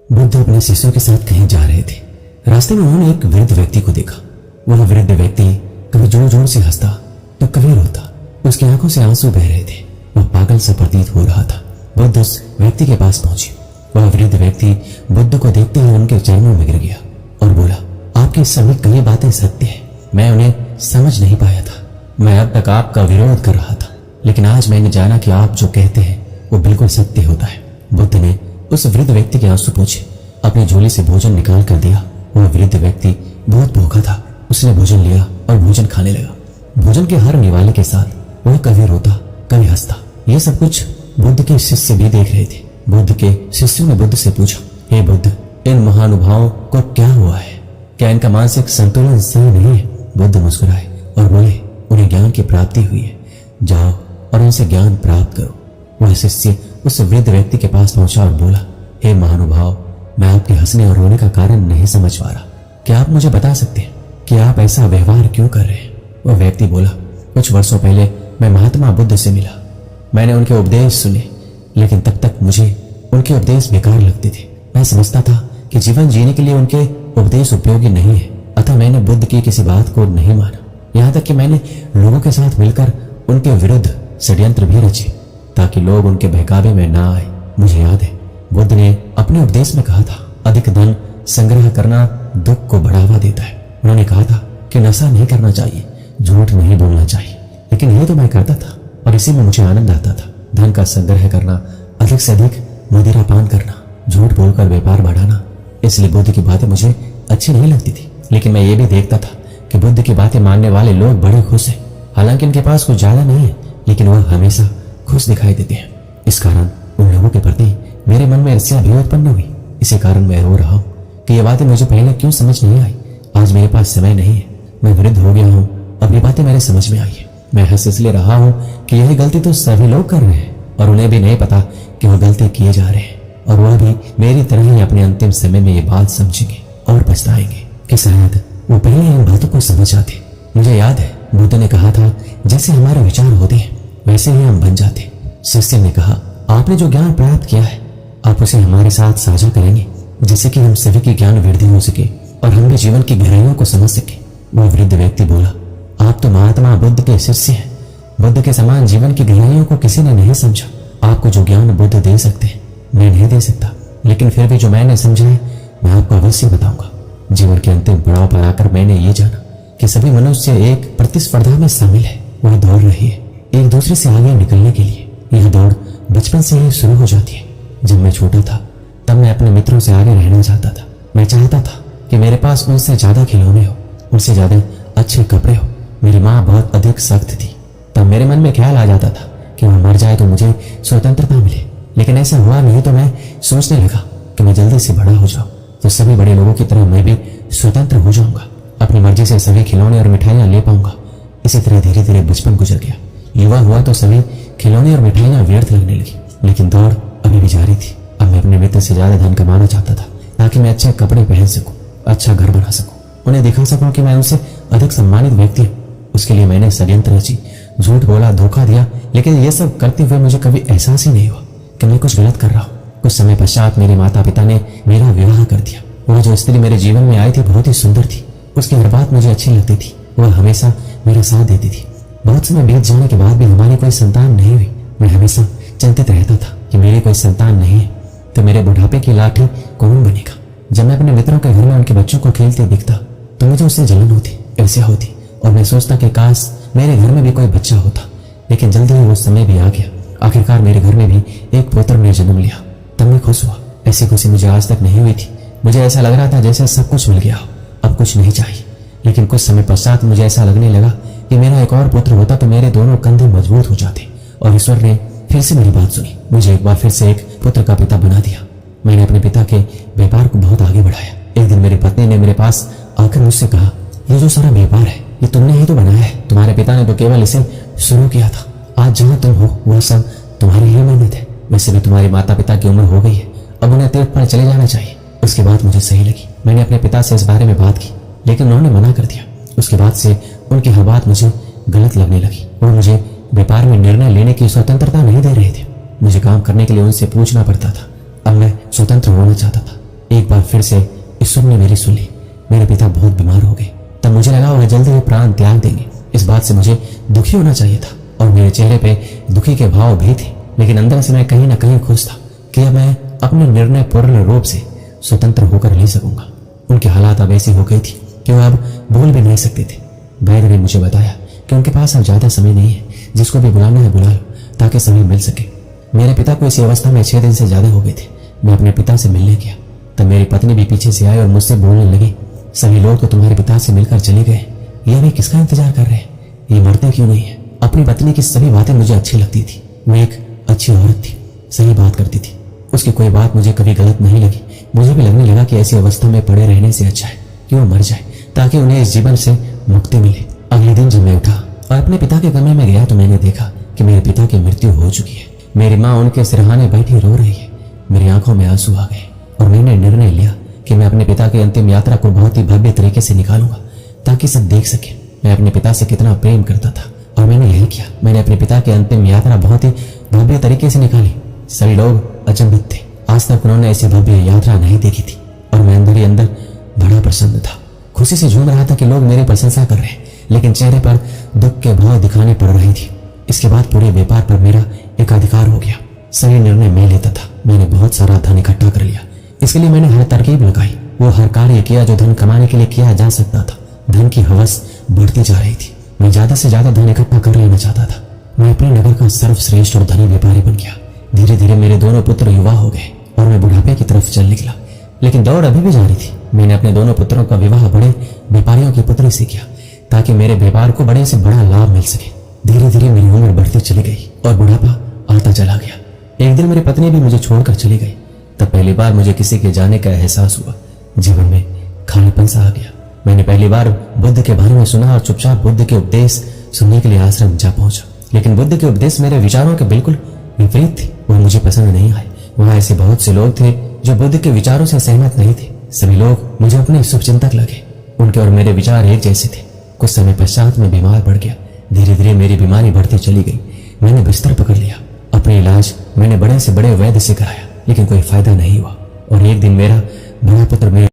बुद्ध अपने शिष्यों के साथ कहीं जा रहे थे। रास्ते में उन्होंने एक वृद्ध व्यक्ति को देखा। वह वृद्ध व्यक्ति कभी जोर जोर से हंसता तो कभी रोता। उसकी आंखों से आंसू बह रहे थे। वह पागल सा प्रतीत हो रहा था। बुद्ध उस व्यक्ति के पास पहुंचे। वह वृद्ध व्यक्ति बुद्ध को देखते ही उनके चरणों में गिर गया और बोला, आपकी सभी कई बातें सत्य है। मैं उन्हें समझ नहीं पाया था। मैं अब तक आपका विरोध कर रहा था, लेकिन आज मैंने जाना कि आप जो कहते हैं वो बिल्कुल सत्य होता है। बुद्ध ने उस वृद्ध व्यक्ति के आंसू पोंछे, अपनी झोली से भोजन निकाल कर दिया। वह वृद्ध व्यक्ति बहुत भूखा था। उसने भोजन लिया और भोजन खाने लगा। भोजन के हर निवाले के साथ वह कभी रोता कभी हंसता। ये सब कुछ बुद्ध के शिष्य भी देख रहे थे। बुद्ध के शिष्यों ने बुद्ध से पूछा, हे बुद्ध, इन महानुभावों को क्या हुआ है? क्या इनका मानसिक संतुलन सही नहीं है? बुद्ध मुस्कुराए और बोले, उन्हें ज्ञान की प्राप्ति हुई है। जाओ और उनसे ज्ञान प्राप्त करो। वह शिष्य उस वृद्ध व्यक्ति के पास पहुंचा और बोला, हे महानुभाव, मैं आपके हंसने और रोने का कारण नहीं समझ पा रहा। क्या आप मुझे बता सकते हैं कि आप ऐसा व्यवहार क्यों कर रहे हैं? वह व्यक्ति बोला, कुछ वर्षों पहले मैं महात्मा बुद्ध से मिला। मैंने उनके उपदेश सुने, लेकिन तब तक मुझे उनके उपदेश बेकार लगते थे। मैं समझता था कि जीवन जीने के लिए उनके उपदेश उपयोगी नहीं है, अतः मैंने बुद्ध की किसी बात को नहीं माना। यहाँ तक कि मैंने लोगों के साथ मिलकर उनके विरुद्ध षड्यंत्र भी रचे ताकि लोग उनके बहकावे में ना आए। मुझे याद है बुद्ध ने अपने उपदेश में कहा था, अधिक धन संग्रह करना दुख को बढ़ावा देता है। उन्होंने कहा था कि नशा नहीं करना चाहिए, झूठ नहीं बोलना चाहिए, लेकिन यह तो मैं करता था और इसी में मुझे आनंद आता था। धन का संग्रह करना, अधिक से अधिक मदिरा पान करना, झूठ बोलकर व्यापार बढ़ाना, इसलिए बुद्ध की बातें मुझे अच्छी नहीं लगती थी। लेकिन मैं ये भी देखता था कि बुद्ध की बातें मानने वाले लोग बड़े खुश हैं। हालांकि इनके पास कुछ ज्यादा नहीं है, लेकिन वह हमेशा खुश दिखाई देते हैं। इस कारण उन लोगों के प्रति मेरे मन में ईर्ष्या भी उत्पन्न हुई। इसी कारण मैं रो रहा हूँ कि ये बातें मुझे पहले क्यों समझ नहीं आई। आज मेरे पास समय नहीं है, मैं वृद्ध हो गया हूँ, अब ये बातें मेरे समझ में आई है। मैं हंस इसलिए रहा हूँ कि यही गलती तो सभी लोग कर रहे हैं और उन्हें भी नहीं पता कि वह गलती किए जा रहे हैं, और वह भी मेरी तरह ही अपने अंतिम समय में ये बात समझेंगे और पछताएंगे कि शायद वो पहले इन बातों को समझ जाते। मुझे याद है बुद्ध ने कहा था, जैसे हमारे विचार होते हैं वैसे ही हम बन जाते। शिष्य ने कहा, आपने जो ज्ञान प्राप्त किया है आप उसे हमारे साथ साझा करेंगे, जिससे कि हम सभी की ज्ञान वृद्धि हो सके और हम भी जीवन की गहराइयों को समझ सके। वह वृद्ध व्यक्ति बोला, आप तो महात्मा बुद्ध के शिष्य हैं। बुद्ध के समान जीवन की गहराइयों को किसी ने नहीं समझा। आपको जो ज्ञान बुद्ध दे सकते हैं मैं नहीं दे सकता, लेकिन फिर भी जो मैंने समझा है मैं आपको अवश्य बताऊंगा। जीवन के अंतिम पड़ाव पर आकर मैंने ये जाना कि सभी मनुष्य एक प्रतिस्पर्धा में शामिल है। वह दौड़ रही है एक दूसरे से आगे निकलने के लिए। यह दौड़ बचपन से ही शुरू हो जाती है। जब मैं छोटा था तब मैं अपने मित्रों से आगे रहना चाहता था। मैं चाहता था कि मेरे पास उनसे ज्यादा खिलौने हो, उनसे ज्यादा अच्छे कपड़े हो। मेरी माँ बहुत अधिक सख्त थी। तब मेरे मन में ख्याल आ जाता था कि वह मर जाए तो मुझे स्वतंत्रता मिले, लेकिन ऐसा हुआ नहीं। तो मैं सोचने लगा कि मैं जल्दी से बड़ा हो जाऊं तो सभी बड़े लोगों की तरह मैं भी स्वतंत्र हो जाऊंगा, अपनी मर्जी से सभी खिलौने और मिठाइयां ले पाऊंगा। इसी तरह धीरे धीरे बचपन गुजर गया। युवा हुआ तो सभी खिलौने और मिठाइयां व्यर्थ लगने लगी, लेकिन दौड़ अभी भी जारी थी। अब मैं अपने मित्र से ज्यादा धन कमाना चाहता था ताकि मैं अच्छे कपड़े पहन सकूं, अच्छा घर बना सकूं, उन्हें दिखा सकूं कि मैं उनसे अधिक सम्मानित व्यक्ति हूं। उसके लिए मैंने षड्यंत्र रची, झूठ बोला, धोखा दिया, लेकिन ये सब करते हुए मुझे कभी एहसास ही नहीं हुआ कि मैं कुछ गलत कर रहा हूँ। कुछ समय पश्चात मेरे माता पिता ने मेरा विवाह कर दिया। वह जो स्त्री मेरे जीवन में आई थी बहुत ही सुंदर थी। उसकी हर बात मुझे अच्छी लगती थी। वह हमेशा मेरा साथ देती थी। बहुत समय बीत जाने के बाद भी हमारी कोई संतान नहीं हुई। मैं हमेशा चिंतित रहता था कि मेरी कोई संतान नहीं है तो मेरे बुढ़ापे की लाठी कौन बनेगा। जब मैं अपने मित्रों के घर में उनके बच्चों को खेलते दिखता तो मुझे उससे जलन होती, ईर्ष्या होती, और मैं सोचता कि काश मेरे घर में भी कोई बच्चा होता। लेकिन जल्दी ही वो समय भी आ गया। आखिरकार मेरे घर में भी एक पुत्र ने जन्म लिया। तब मैं खुश हुआ। ऐसी खुशी मुझे आज तक नहीं हुई थी। मुझे ऐसा लग रहा था जैसे सब कुछ मिल गया हो, अब कुछ नहीं चाहिए। लेकिन कुछ समय पश्चात मुझे ऐसा लगने लगा कि मेरा एक और पुत्र होता तो मेरे दोनों कंधे मजबूत हो जाते। और ईश्वर ने फिर से मेरी बात सुनी, मुझे एक बार फिर से एक पुत्र का पिता बना दिया। मैंने अपने पिता के व्यापार को बहुत आगे बढ़ाया। एक दिन मेरी पत्नी ने मेरे पास आकर मुझसे कहा, ये जो सारा व्यापार है ये तुमने ही तो बनाया है। तुम्हारे पिता ने तो केवल इसे शुरू किया था। आज जहाँ तुम हो वह सब तुम्हारी ही मेहनत है। वैसे भी तुम्हारे माता पिता की उम्र हो गई है, अब उन्हें तीर्थ पर चले जाना चाहिए। उसके बाद मुझे सही लगी। मैंने अपने पिता से इस बारे में बात की, लेकिन उन्होंने मना कर दिया। उसके बाद से उनकी हर बात मुझे गलत लगने लगी। वो मुझे व्यापार में निर्णय लेने की स्वतंत्रता नहीं दे रहे थे। मुझे काम करने के लिए उनसे पूछना पड़ता था। अब मैं स्वतंत्र होना चाहता था। एक बार फिर से ईश्वर ने मेरी सुन ली। मेरे पिता बहुत बीमार हो गए। तब मुझे लगा वह जल्दी ही प्राण त्याग देंगे। इस बात से मुझे दुखी होना चाहिए था और मेरे चेहरे पे दुखी के भाव भी थे, लेकिन अंदर से मैं कहीं ना कहीं खुश था कि अब मैं अपने निर्णय पूर्ण रूप से स्वतंत्र होकर ले सकूंगा। उनकी हालात अब ऐसी हो गई थी कि वो अब बोल भी नहीं सकते थे। वैद्य ने मुझे बताया कि उनके पास अब ज्यादा समय नहीं है, जिसको भी बुलाना है बुला लो ताकि समय मिल सके। मेरे पिता को इस अवस्था में 6 दिन से ज्यादा हो गए थे। मैं अपने पिता से मिलने गया तब मेरी पत्नी भी पीछे से आई और मुझसे बोलने लगी, सभी लोग तो तुम्हारे पिता से मिलकर चले गए, ये अभी किसका इंतजार कर रहे हैं? ये मरते क्यों नहीं है? अपनी पत्नी की सभी बातें मुझे अच्छी लगती थी। वो एक अच्छी औरत थी, सही बात करती थी। उसकी कोई बात मुझे कभी गलत नहीं लगी। मुझे भी लगने लगा कि ऐसी अवस्था में पड़े रहने से अच्छा है कि वो मर जाए ताकि उन्हें इस जीवन से मुक्ति मिले। अगले दिन जब मैं उठा और अपने पिता के कमरे में गया तो मैंने देखा कि मेरे पिता की मृत्यु हो चुकी है। मेरी माँ उनके सिरहाने बैठी रो रही है। मेरी आंखों में आंसू आ गए और मैंने निर्णय लिया कि मैं अपने पिता की अंतिम यात्रा को बहुत ही भव्य तरीके से निकालूंगा ताकि सब देख सके मैं अपने पिता से कितना प्रेम करता था। और मैंने यही किया। मैंने अपने पिता की अंतिम यात्रा बहुत ही भव्य तरीके से निकाली। सभी लोग अचंभित थे। आज तक उन्होंने ऐसी भव्य यात्रा नहीं देखी थी और मैं अंदर ही अंदर बड़ा प्रसन्न था। खुशी से झूम रहा था कि लोग मेरी प्रशंसा कर रहे हैं, लेकिन चेहरे पर दुख के भाव दिखाने पड़ रही थी। इसके बाद पूरे व्यापार पर मेरा एकाधिकार हो गया। सही निर्णय मैं लेता था। मैंने बहुत सारा धन इकट्ठा कर लिया। इसके लिए मैंने हर तरकीब लगाई। वो हर कार्य किया जो धन कमाने के लिए किया जा सकता था। धन की हवस बढ़ती जा रही थी। मैं ज्यादा से ज्यादा धन इकट्ठा कर लेना चाहता था। मैं अपने नगर का सर्वश्रेष्ठ और धनी व्यापारी बन गया। धीरे धीरे मेरे दोनों पुत्र युवा हो गए और मैं बुढ़ापे की तरफ चल निकला, लेकिन दौड़ अभी भी जारी थी। मैंने अपने दोनों पुत्रों का विवाह बड़े व्यापारियों की पुत्री से किया ताकि मेरे व्यापार को बड़े से बड़ा लाभ मिल सके। धीरे धीरे मेरी उम्र बढ़ती चली गई और बुढ़ापा आता चला गया। एक दिन मेरी पत्नी भी मुझे छोड़कर चली गई। तब पहली बार मुझे किसी के जाने का एहसास हुआ। जीवन में खालीपन सा आ गया। मैंने पहली बार बुद्ध के बारे में सुना और चुपचाप बुद्ध के उपदेश सुनने के लिए आश्रम जा पहुंचा, लेकिन बुद्ध के उपदेश मेरे विचारों के बिल्कुल विपरीत थे। वह मुझे पसंद नहीं आए। वहां ऐसे बहुत से लोग थे जो बुद्ध के विचारों से सहमत नहीं थे। सभी लोग मुझे अपने शुभचिंतक लगे। उनके और मेरे विचार एक जैसे थे। कुछ समय पश्चात मैं बीमार पड़ गया। धीरे धीरे मेरी बीमारी बढ़ती चली गई। मैंने बिस्तर पकड़ लिया। अपने इलाज मैंने बड़े से बड़े वैद्य से कराया, लेकिन कोई फायदा नहीं हुआ। और एक दिन मेरा बड़ा पुत्र मेरे